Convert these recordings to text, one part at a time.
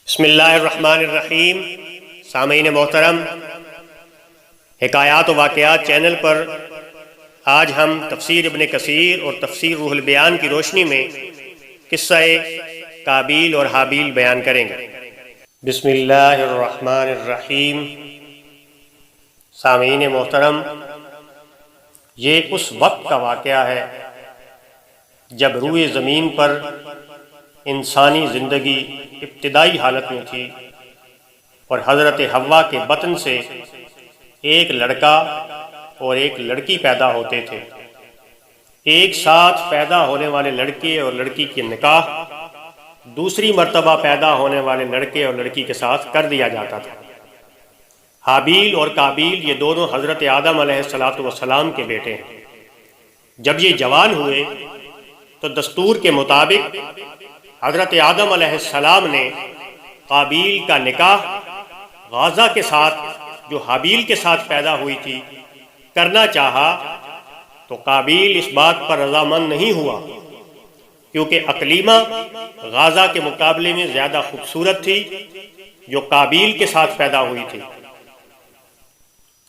بسم اللہ الرحمن الرحیم۔ سامعین محترم، حکایات و واقعات چینل پر آج ہم تفسیر ابن کثیر اور تفسیر روح البیان کی روشنی میں قصہ قابیل اور حابیل بیان کریں گے۔ بسم اللہ الرحمن الرحیم۔ سامعین محترم، یہ اس وقت کا واقعہ ہے جب روئے زمین پر انسانی زندگی ابتدائی حالت میں تھی اور حضرت حوا کے بطن سے ایک لڑکا اور ایک لڑکی پیدا ہوتے تھے۔ ایک ساتھ پیدا ہونے والے لڑکے اور لڑکی کے نکاح دوسری مرتبہ پیدا ہونے والے لڑکے اور لڑکی کے ساتھ کر دیا جاتا تھا۔ حابیل اور قابیل یہ دونوں حضرت آدم علیہ السلام کے بیٹے ہیں۔ جب یہ جوان ہوئے تو دستور کے مطابق حضرت آدم علیہ السلام نے قابیل کا نکاح غازہ کے ساتھ جو حابیل کے ساتھ پیدا ہوئی تھی کرنا چاہا، تو قابیل اس بات پر رضامند نہیں ہوا کیونکہ اقلیمہ غازہ کے مقابلے میں زیادہ خوبصورت تھی جو قابیل کے ساتھ پیدا ہوئی تھی۔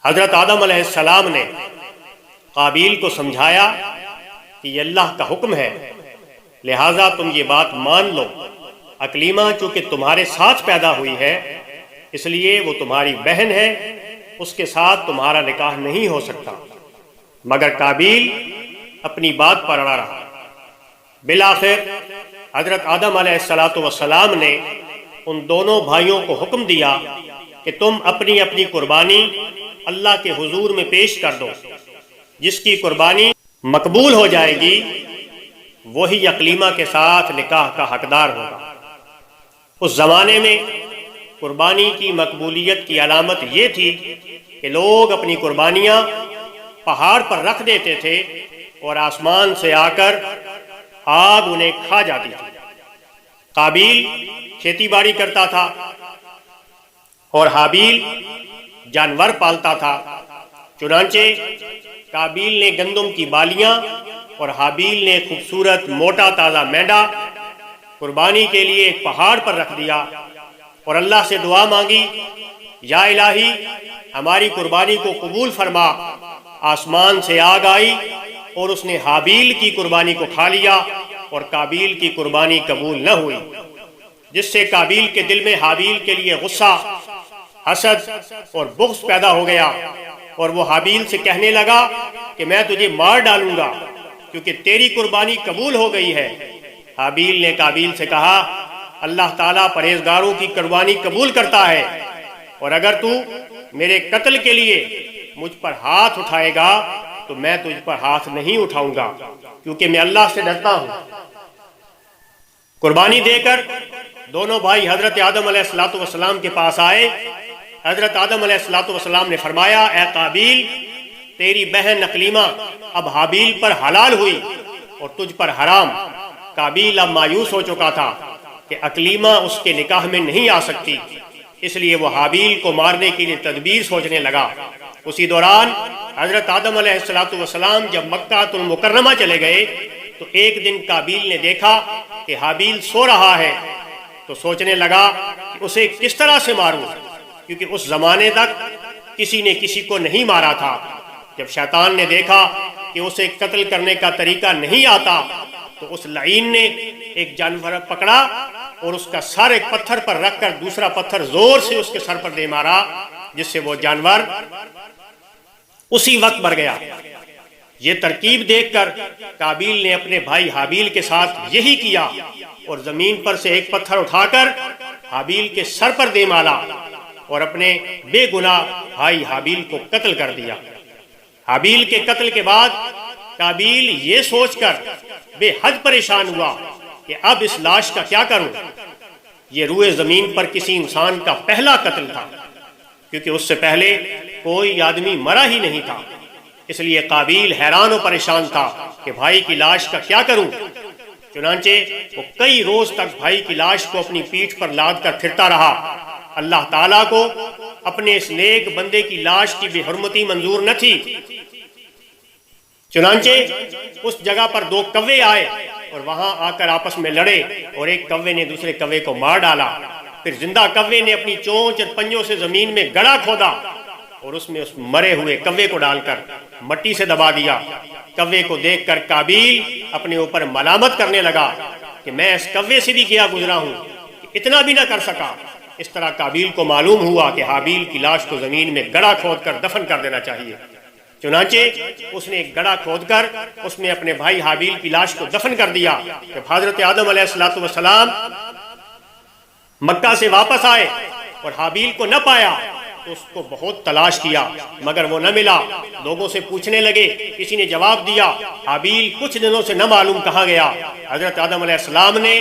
حضرت آدم علیہ السلام نے قابیل کو سمجھایا کہ یہ اللہ کا حکم ہے، لہٰذا تم یہ بات مان لو۔ اقلیمہ چونکہ تمہارے ساتھ پیدا ہوئی ہے اس لیے وہ تمہاری بہن ہے، اس کے ساتھ تمہارا نکاح نہیں ہو سکتا۔ مگر قابیل اپنی بات پر اڑا رہا۔ بالآخر حضرت آدم علیہ السلام نے ان دونوں بھائیوں کو حکم دیا کہ تم اپنی اپنی قربانی اللہ کے حضور میں پیش کر دو۔ جس کی قربانی مقبول ہو جائے گی وہی اقلیمہ کے ساتھ نکاح کا حقدار ہوگا۔ اس زمانے میں قربانی کی مقبولیت کی علامت یہ تھی کہ لوگ اپنی قربانیاں پہاڑ پر رکھ دیتے تھے اور آسمان سے آ کر آگ انہیں کھا جاتی تھی۔ قابیل کھیتی باڑی کرتا تھا اور حابیل جانور پالتا تھا۔ چنانچہ قابیل نے گندم کی بالیاں اور حابیل نے خوبصورت موٹا تازہ مینڈا قربانی کے لیے ایک پہاڑ پر رکھ دیا اور اللہ سے دعا مانگی، یا الہی ہماری قربانی کو قبول فرما۔ آسمان سے آگ آئی اور اس نے حابیل کی قربانی کو کھا لیا اور قابیل کی قربانی قبول نہ ہوئی، جس سے قابیل کے دل میں حابیل کے لیے غصہ، حسد اور بغض پیدا ہو گیا اور وہ حابیل سے کہنے لگا کہ میں تجھے مار ڈالوں گا کیونکہ تیری قربانی قبول ہو گئی ہے۔ حابیل نے قابیل سے کہا، اللہ تعالیٰ پرہیزگاروں کی قربانی قبول کرتا ہے، اور اگر تو میرے قتل کے لیے مجھ پر ہاتھ اٹھائے گا تو میں تجھ پر ہاتھ نہیں اٹھاؤں گا کیونکہ میں اللہ سے ڈرتا ہوں۔ قربانی دے کر دونوں بھائی حضرت آدم علیہ السلام کے پاس آئے۔ حضرت آدم علیہ السلام نے فرمایا، اے قابیل، تیری بہن اقلیمہ اب حابیل پر حلال ہوئی اور تجھ پر حرام۔ قابیل اب مایوس ہو چکا تھا کہ اقلیمہ اس کے نکاح میں نہیں آ سکتی، اس لیے وہ حابیل کو مارنے کے لیے تدبیر سوچنے لگا۔ اسی دوران حضرت آدم علیہ السلام جب مکہ المکرمہ چلے گئے تو ایک دن قابیل نے دیکھا کہ حابیل سو رہا ہے، تو سوچنے لگا کہ اسے کس طرح سے ماروں، کیونکہ اس زمانے تک کسی نے کسی کو نہیں مارا تھا۔ جب شیطان نے دیکھا کہ اسے قتل کرنے کا طریقہ نہیں آتا تو اس لعین نے ایک جانور پکڑا اور اس کا سر ایک پتھر پر رکھ کر دوسرا پتھر زور سے اس کے سر پر دے مارا، جس سے وہ جانور اسی وقت مر گیا۔ یہ ترکیب دیکھ کر قابیل نے اپنے بھائی حابیل کے ساتھ یہی کیا اور زمین پر سے ایک پتھر اٹھا کر حابیل کے سر پر دے مارا اور اپنے بے گناہ بھائی حابیل کو قتل کر دیا۔ حابیل کے قتل کے بعد قابیل یہ سوچ کر بے حد پریشان ہوا کہ اب اس لاش کا کیا کروں۔ یہ روئے زمین پر کسی انسان کا پہلا قتل تھا کیونکہ اس سے پہلے کوئی آدمی مرا ہی نہیں تھا، اس لیے قابیل حیران و پریشان تھا کہ بھائی کی لاش کا کیا کروں۔ چنانچہ وہ کئی روز تک بھائی کی لاش کو اپنی پیٹھ پر لاد کر پھرتا رہا۔ اللہ تعالیٰ کو اپنے اس نیک بندے کی لاش کی بے حرمتی منظور نہ تھی، چنانچہ اس جگہ پر دو کوے آئے اور وہاں آ کر آپس میں لڑے اور ایک کوے نے دوسرے کوے کو مار ڈالا۔ پھر زندہ کوے نے اپنی چونچ اور پنجوں سے زمین میں گڑھا کھودا اور اس میں اس مرے ہوئے کوے کو ڈال کر مٹی سے دبا دیا۔ کوے کو دیکھ کر قابیل اپنے اوپر ملامت کرنے لگا کہ میں اس کوے سے بھی گیا گزرا ہوں، اتنا بھی نہ کر سکا۔ اس طرح قابیل کو معلوم ہوا کہ حابیل کی لاش کو زمین میں گڑھا کھود کر دفن کر دینا چاہیے۔ چنانچہ اس نے ایک گڑھا کھود کر اس میں اپنے بھائی حابیل کی لاش کو دفن کر دیا۔ جب حضرت آدم علیہ السلام مکہ سے واپس آئے اور حابیل کو نہ پایا تو اس کو بہت تلاش کیا مگر وہ نہ ملا۔ لوگوں سے پوچھنے لگے، کسی نے جواب دیا حابیل کچھ دنوں سے نہ معلوم کہاں گیا۔ حضرت آدم علیہ السلام نے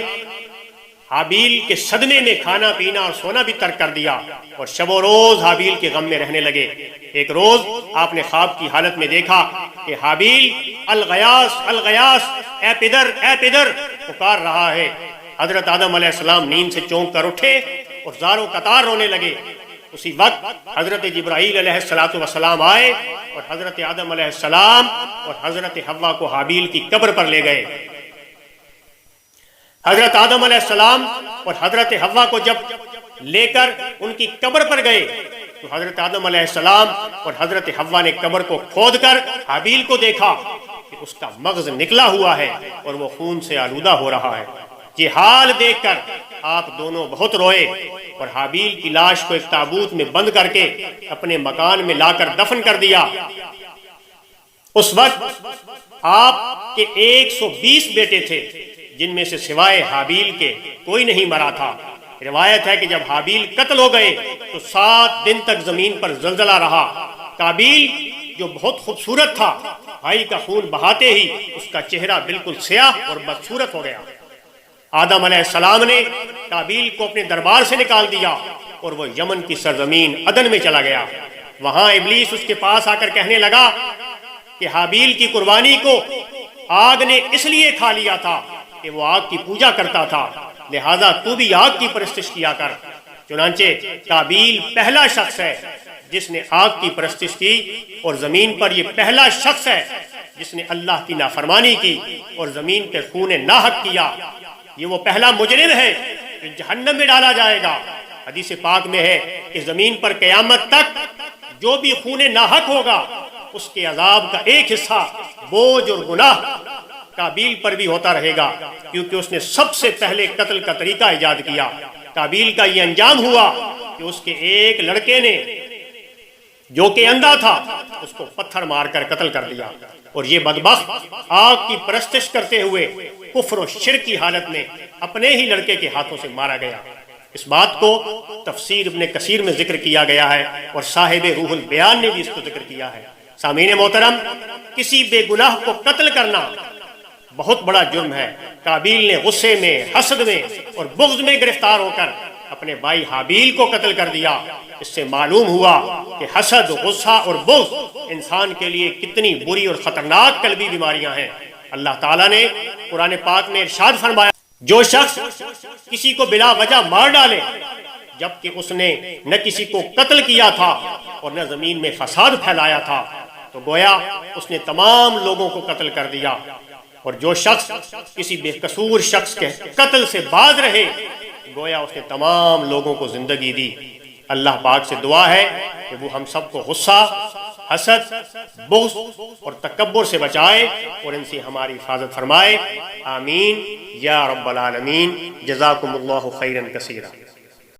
حابیل کے صدمے میں کھانا پینا اور سونا بھی ترک کر دیا اور شب و روز حابیل کے غم میں رہنے لگے۔ ایک روز آپ نے خواب کی حالت میں دیکھا کہ حابیل الغیاث الغیاث، اے پدر اے پدر پکار رہا ہے۔ حضرت آدم علیہ السلام نیند سے چونک کر اٹھے اور زاروں قطار رونے لگے۔ اسی وقت حضرت جبرائیل علیہ السلام آئے اور حضرت آدم علیہ السلام اور حضرت حوا کو حابیل کی قبر پر لے گئے۔ حضرت آدم علیہ السلام اور حضرت حوا کو جب لے کر ان کی قبر پر گئے تو حضرت آدم علیہ السلام اور حضرت حوا نے قبر کو کھود کر حابیل کو دیکھا کہ اس کا مغز نکلا ہوا ہے اور وہ خون سے آلودہ ہو رہا ہے۔ یہ حال دیکھ کر آپ دونوں بہت روئے اور حابیل کی لاش کو ایک تابوت میں بند کر کے اپنے مکان میں لا کر دفن کر دیا۔ اس وقت آپ کے 120 بیٹے تھے جن میں سے سوائے حابیل کے کوئی نہیں مرا تھا۔ روایت ہے کہ جب حابیل قتل ہو گئے تو 7 دن تک زمین پر زلزلہ رہا۔ قابیل جو بہت خوبصورت تھا بھائی کا خون بہاتے ہی اس کا چہرہ بالکل سیاہ اور بدصورت ہو گیا۔ آدم علیہ السلام نے قابیل کو اپنے دربار سے نکال دیا اور وہ یمن کی سرزمین عدن میں چلا گیا۔ وہاں ابلیس اس کے پاس آ کر کہنے لگا کہ حابیل کی قربانی کو آگ نے اس لیے کھا لیا تھا کہ وہ آگ کی پوجا کرتا تھا، لہذا تو بھی آگ کی پرستش کیا کر۔ چنانچہ قابیل پہلا شخص ہے جس نے آگ کی پرستش کی اور زمین پر یہ پہلا شخص ہے جس نے اللہ کی نافرمانی کی اور زمین پہ خون ناحق کیا۔ یہ وہ پہلا مجرم ہے جو جہنم میں ڈالا جائے گا۔ حدیث پاک میں ہے کہ زمین پر قیامت تک جو بھی خون ناحق ہوگا اس کے عذاب کا ایک حصہ بوجھ اور گناہ قابیل پر بھی ہوتا رہے گا، کیونکہ اس نے سب سے پہلے قتل کا طریقہ ایجاد کیا۔ قابیل کا یہ انجام ہوا کہ اس کے ایک لڑکے نے جو کہ اندھا تھا اس کو پتھر مار کر قتل کر دیا، اور یہ بدبخت آگ کی پرستش کرتے ہوئے کفر و شرک کی حالت میں اپنے ہی لڑکے کے ہاتھوں سے مارا گیا۔ اس بات کو تفسیر ابن کثیر میں ذکر کیا گیا ہے اور صاحب روح البیان نے بھی اس کو ذکر کیا ہے۔ سامعین محترم، کسی بے گناہ کو قتل کرنا بہت بڑا جرم ہے۔ قابیل نے غصے میں، حسد میں اور بغض میں گرفتار ہو کر اپنے بھائی حابیل کو قتل کر دیا۔ اس سے معلوم ہوا کہ حسد، غصہ اور بغض انسان کے لیے کتنی بری اور خطرناک قلبی بیماریاں ہیں۔ اللہ تعالیٰ نے قرآن پاک میں ارشاد فرمایا، جو شخص کسی کو بلا وجہ مار ڈالے جبکہ اس نے نہ کسی کو قتل کیا تھا اور نہ زمین میں فساد پھیلایا تھا تو گویا اس نے تمام لوگوں کو قتل کر دیا، اور جو شخص کسی بے قصور شخص کے قتل سے باز رہے گویا اس نے تمام لوگوں کو زندگی دی۔ اللہ پاک سے دعا ہے کہ وہ ہم سب کو غصہ، حسد، بغض اور تکبر سے بچائے اور ان سے ہماری حفاظت فرمائے۔ آمین یا رب العالمین۔ جزاکم اللہ خیرا کثیرا۔